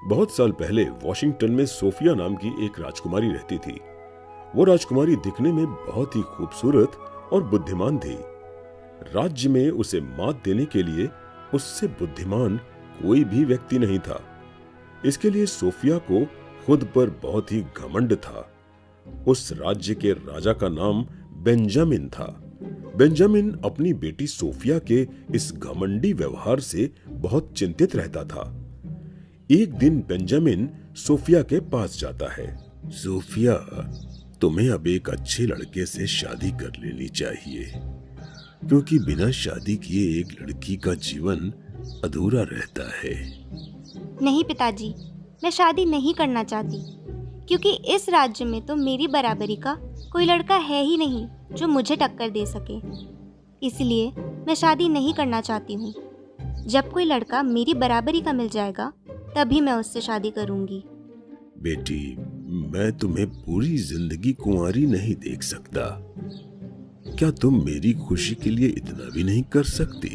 बहुत साल पहले वॉशिंगटन में सोफिया नाम की एक राजकुमारी रहती थी। वो राजकुमारी दिखने में बहुत ही खूबसूरत और बुद्धिमान थी। राज्य में उसे मात देने के लिए उससे बुद्धिमान कोई भी व्यक्ति नहीं था। इसके लिए सोफिया को खुद पर बहुत ही घमंड था। उस राज्य के राजा का नाम बेंजामिन था। बेंजामिन अपनी बेटी सोफिया के इस घमंडी व्यवहार से बहुत चिंतित रहता था। एक दिन बेंजामिन सोफिया के पास जाता है। सोफिया, तुम्हें अब एक अच्छे लड़के से शादी कर लेनी चाहिए, क्योंकि बिना शादी किए एक लड़की का जीवन अधूरा रहता है। नहीं पिताजी, मैं शादी नहीं करना चाहती, क्योंकि इस राज्य में तो मेरी बराबरी का कोई लड़का है ही नहीं जो मुझे टक्कर दे सके। इसलिए मैं शादी नहीं करना चाहती हूँ। जब कोई लड़का मेरी बराबरी का मिल जाएगा तभी मैं उससे शादी करूँगी। बेटी, मैं तुम्हें पूरी जिंदगी कुंवारी नहीं देख सकता। क्या तुम मेरी खुशी के लिए इतना भी नहीं कर सकती?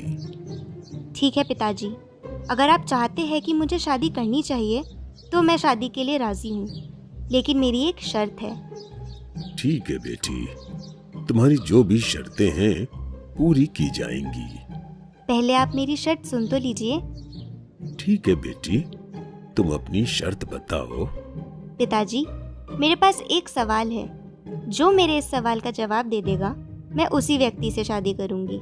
ठीक है पिताजी, अगर आप चाहते हैं कि मुझे शादी करनी चाहिए तो मैं शादी के लिए राजी हूँ, लेकिन मेरी एक शर्त है। ठीक है बेटी, तुम्हारी जो भी शर्तें हैं पूरी की जाएंगी। पहले आप मेरी शर्त सुन तो लीजिए। ठीक है बेटी, तुम अपनी शर्त बताओ। पिताजी, मेरे पास एक सवाल है। जो मेरे इस सवाल का जवाब दे देगा मैं उसी व्यक्ति से शादी करूंगी।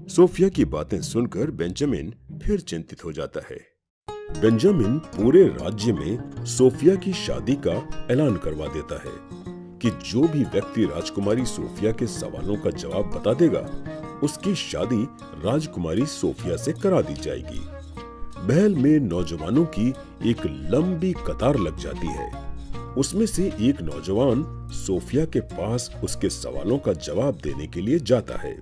सोफिया की बातें सुनकर बेंजामिन फिर चिंतित हो जाता है। बेंजामिन पूरे राज्य में सोफिया की शादी का ऐलान करवा देता है कि जो भी व्यक्ति राजकुमारी सोफिया के सवालों का जवाब बता देगा उसकी शादी राजकुमारी सोफिया से करा दी जाएगी। महल में नौजवानों की एक लंबी कतार लग जाती है। उसमें से एक नौजवान सोफिया के पास उसके सवालों का जवाब देने के लिए जाता है।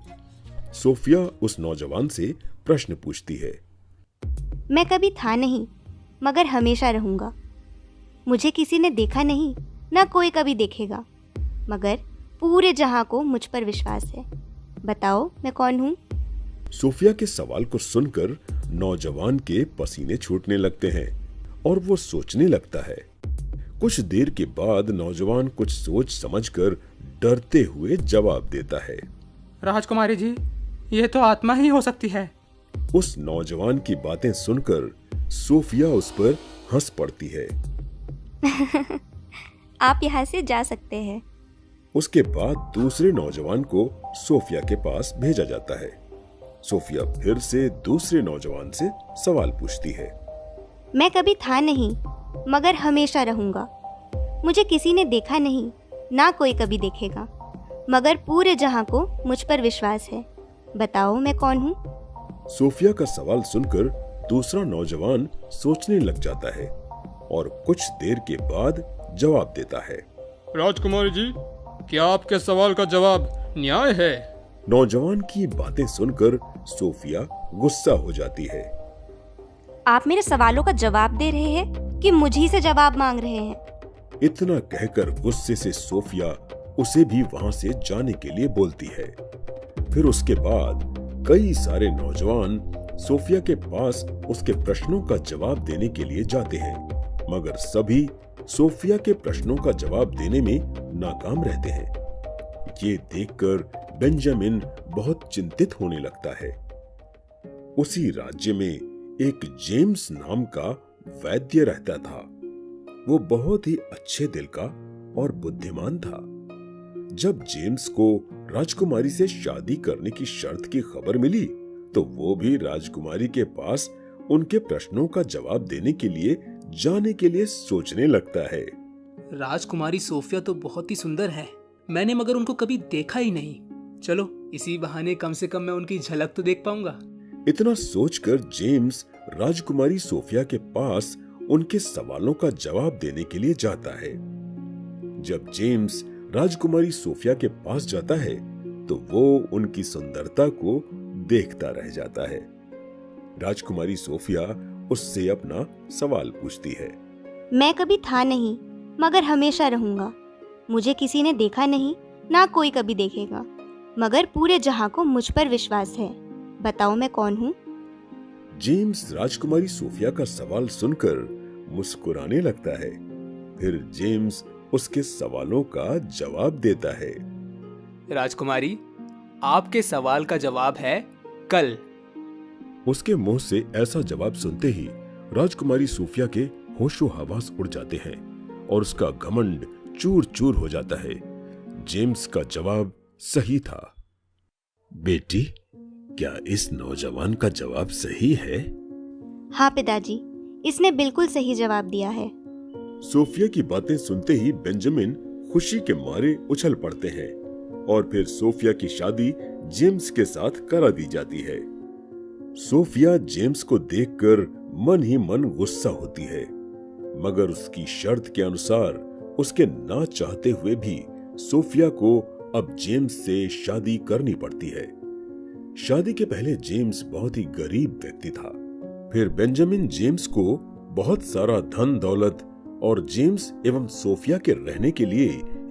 सोफिया उस नौजवान से प्रश्न पूछती है। मैं कभी था नहीं, मगर हमेशा रहूंगा। मुझे किसी ने देखा नहीं, ना कोई कभी देखेगा, मगर पूरे जहां को मुझ पर विश्वास है। बताओ मैं कौन हूँ? सोफिया के सवाल को सुनकर नौजवान के पसीने छूटने लगते हैं और वो सोचने लगता है। कुछ देर के बाद नौजवान कुछ सोच समझकर डरते हुए जवाब देता है। राजकुमारी जी, ये तो आत्मा ही हो सकती है। उस नौजवान की बातें सुनकर सोफिया उस पर हंस पड़ती है। आप यहाँ से जा सकते हैं। उसके बाद दूसरे नौजवान को सोफिया के पास भेजा जाता है। सोफिया फिर से दूसरे नौजवान से सवाल पूछती है। मैं कभी था नहीं, मगर हमेशा रहूंगा। मुझे किसी ने देखा नहीं, ना कोई कभी देखेगा, मगर पूरे जहां को मुझ पर विश्वास है। बताओ मैं कौन हूँ? सोफिया का सवाल सुनकर दूसरा नौजवान सोचने लग जाता है और कुछ देर के बाद जवाब देता है। राजकुमारी जी, क्या आपके सवाल का जवाब न्याय है? नौजवान की बातें सुनकर सोफिया गुस्सा हो जाती है। आप मेरे सवालों का जवाब दे रहे हैं कि मुझी से जवाब मांग रहे हैं? इतना कहकर गुस्से से सोफिया उसे भी वहां से जाने के लिए बोलती है। फिर उसके बाद कई सारे नौजवान सोफिया के पास उसके प्रश्नों का जवाब देने के लिए जाते हैं, मगर सभी सोफिया के प्रश्नों का जवाब देने में नाकाम रहते हैं। ये देखकर बेंजामिन बहुत चिंतित होने लगता है। उसी राज्य में एक जेम्स नाम का वैद्य रहता था। वो बहुत ही अच्छे दिल का और बुद्धिमान था। जब जेम्स को राजकुमारी से शादी करने की शर्त की खबर मिली तो वो भी राजकुमारी के पास उनके प्रश्नों का जवाब देने के लिए जाने के लिए सोचने लगता है। राजकुमारी सोफिया तो बहुत ही सुंदर है, मैंने मगर उनको कभी देखा ही नहीं। चलो इसी बहाने कम से कम मैं उनकी झलक तो देख पाऊंगा। इतना सोचकर जेम्स राजकुमारी सोफिया के पास उनके सवालों का जवाब देने के लिए जाता है। जब जेम्स राजकुमारी सोफिया के पास जाता है तो वो उनकी सुंदरता को देखता रह जाता है। राजकुमारी सोफिया उससे अपना सवाल पूछती है। मैं कभी था नहीं, मगर हमेशा रहूंगा। मुझे किसी ने देखा नहीं, ना कोई कभी देखेगा, मगर पूरे जहां को मुझ पर विश्वास है। बताओ मैं कौन हूँ? जेम्स राजकुमारी सोफिया का सवाल सुनकर मुस्कुराने लगता है। फिर जेम्स उसके सवालों का जवाब देता है। राजकुमारी, आपके सवाल का जवाब है कल। उसके मुंह से ऐसा जवाब सुनते ही राजकुमारी सूफिया के होशो हवास उड़ जाते हैं और उसका घमंड चूर चूर हो जाता है। जेम्स का जवाब सही था। बेटी, क्या इस नौजवान का जवाब सही है? हाँ पिताजी, इसने बिल्कुल सही जवाब दिया है। सोफिया की बातें सुनते ही बेंजामिन खुशी के मारे उछल पड़ते हैं और फिर सोफिया की शादी जेम्स के साथ करा दी जाती है। सोफिया जेम्स को देखकर मन ही मन गुस्सा होती है, मगर उसकी शर्त के अनुसार उसके ना चाहते हुए भी सोफिया को अब जेम्स से शादी करनी पड़ती है। शादी के पहले जेम्स बहुत ही गरीब व्यक्ति था। फिर बेंजामिन जेम्स को बहुत सारा धन दौलत और जेम्स एवं सोफिया के रहने के लिए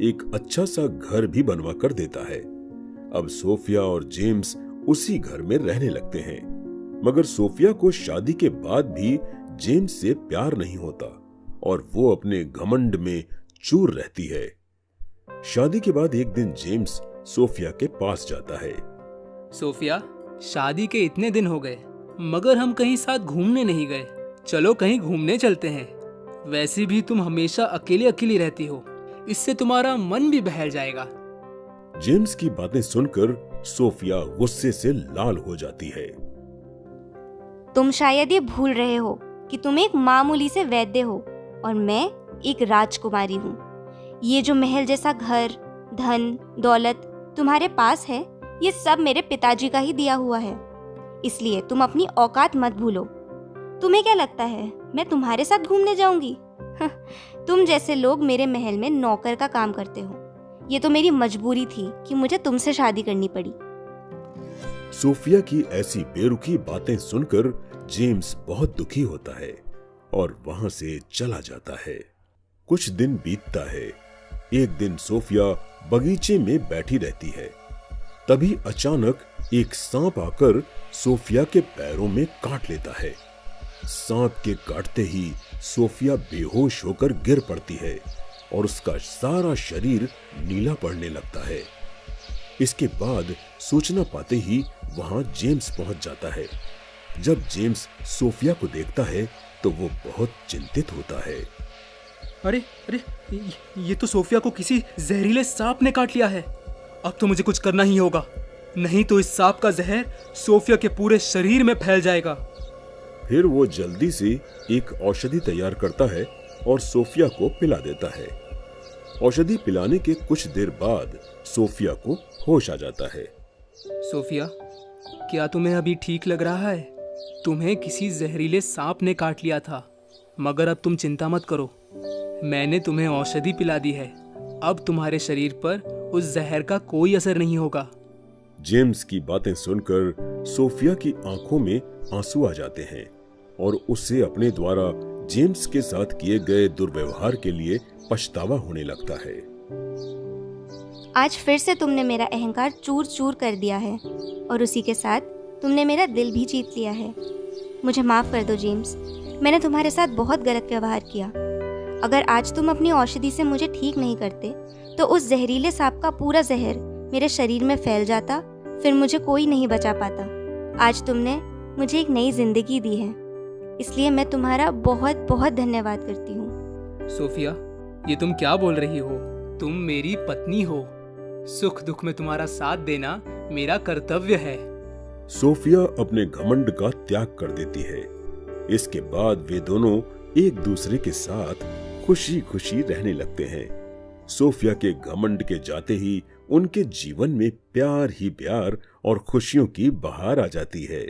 एक अच्छा सा घर भी बनवा कर देता है। अब सोफिया और जेम्स उसी घर में रहने लगते हैं, मगर सोफिया को शादी के बाद भी जेम्स से प्यार नहीं होता और वो अपने घमंड में चूर रहती है। शादी के बाद एक दिन जेम्स सोफिया के पास जाता है। सोफिया, शादी के इतने दिन हो गए मगर हम कहीं साथ घूमने नहीं गए। चलो कहीं घूमने चलते हैं। वैसे भी तुम हमेशा अकेली अकेली रहती हो, इससे तुम्हारा मन भी बहल जाएगा। जेम्स की बातें सुनकर सोफिया गुस्से से लाल हो जाती है। तुम शायद ये भूल रहे हो कि तुम एक मामूली से वैद्य हो और मैं एक राजकुमारी हूँ। ये जो महल जैसा घर, धन, दौलत तुम्हारे पास है, ये सब मेरे पिताजी का ही दिया हुआ है। इसलिए तुम अपनी औकात मत भूलो। तुम्हें क्या लगता है मैं तुम्हारे साथ घूमने जाऊंगी? तुम जैसे लोग मेरे महल में नौकर का काम करते हो। ये तो मेरी मजबूरी थी कि मुझे तुमसे शादी करनी पड़ी। सोफिया की ऐसी बेरुखी बातें सुनकर जेम्स बहुत दुखी होता है और वहां से चला जाता है। कुछ दिन बीतता है। एक दिन सोफिया बगीचे में बैठी रहती है। तभी अचानक एक सांप आकर सोफिया के पैरों में काट लेता है। सांप के काटते ही सोफिया बेहोश होकर गिर पड़ती है और उसका सारा शरीर नीला पड़ने लगता है। इसके बाद सूचना पाते ही वहां जेम्स पहुंच जाता है। जब जेम्स सोफिया को देखता है तो वो बहुत चिंतित होता है। अरे अरे, ये तो सोफिया को किसी जहरीले सांप ने काट लिया है। अब तो मुझे कुछ करना ही होगा, नहीं तो इस सांप का जहर सोफिया के पूरे शरीर में फैल जाएगा। फिर वो जल्दी से एक औषधि तैयार करता है और सोफिया को पिला देता है। औषधि पिलाने के कुछ देर बाद सोफिया को होश आ जाता है। सोफिया, क्या तुम्हें अभी ठीक लग रहा है? तुम्हें किसी जहरीले सांप ने काट लिया था, मगर अब तुम चिंता मत करो। मैंने तुम्हें औषधि पिला दी है। अब तुम्हारे शरीर पर उस जहर का कोई असर नहीं होगा। जेम्स की बातें सुनकर सोफिया की आंखों में आंसू आ जाते हैं और उसे अपने द्वारा जेम्स के साथ किए गए दुर्व्यवहार के लिए पछतावा होने लगता है। आज फिर से तुमने मेरा अहंकार चूर चूर कर दिया है और उसी के साथ तुमने मेरा दिल भी जीत लिया है। मुझे माफ कर दो जेम्स, मैंने तुम्हारे साथ बहुत गलत व्यवहार किया। अगर आज तुम अपनी औषधि से मुझे ठीक नहीं करते तो उस जहरीले सांप का पूरा जहर मेरे शरीर में फैल जाता, फिर मुझे कोई नहीं बचा पाता। आज तुमने मुझे एक नई जिंदगी दी है, इसलिए मैं तुम्हारा बहुत बहुत धन्यवाद करती हूँ। सोफिया, ये तुम क्या बोल रही हो? तुम मेरी पत्नी हो। सुख दुख में तुम्हारा साथ देना मेरा कर्तव्य है। सोफिया अपने घमंड का त्याग कर देती है। इसके बाद वे दोनों एक दूसरे के साथ खुशी खुशी रहने लगते हैं। सोफिया के घमंड के जाते ही उनके जीवन में प्यार ही प्यार और खुशियों की बहार आ जाती है।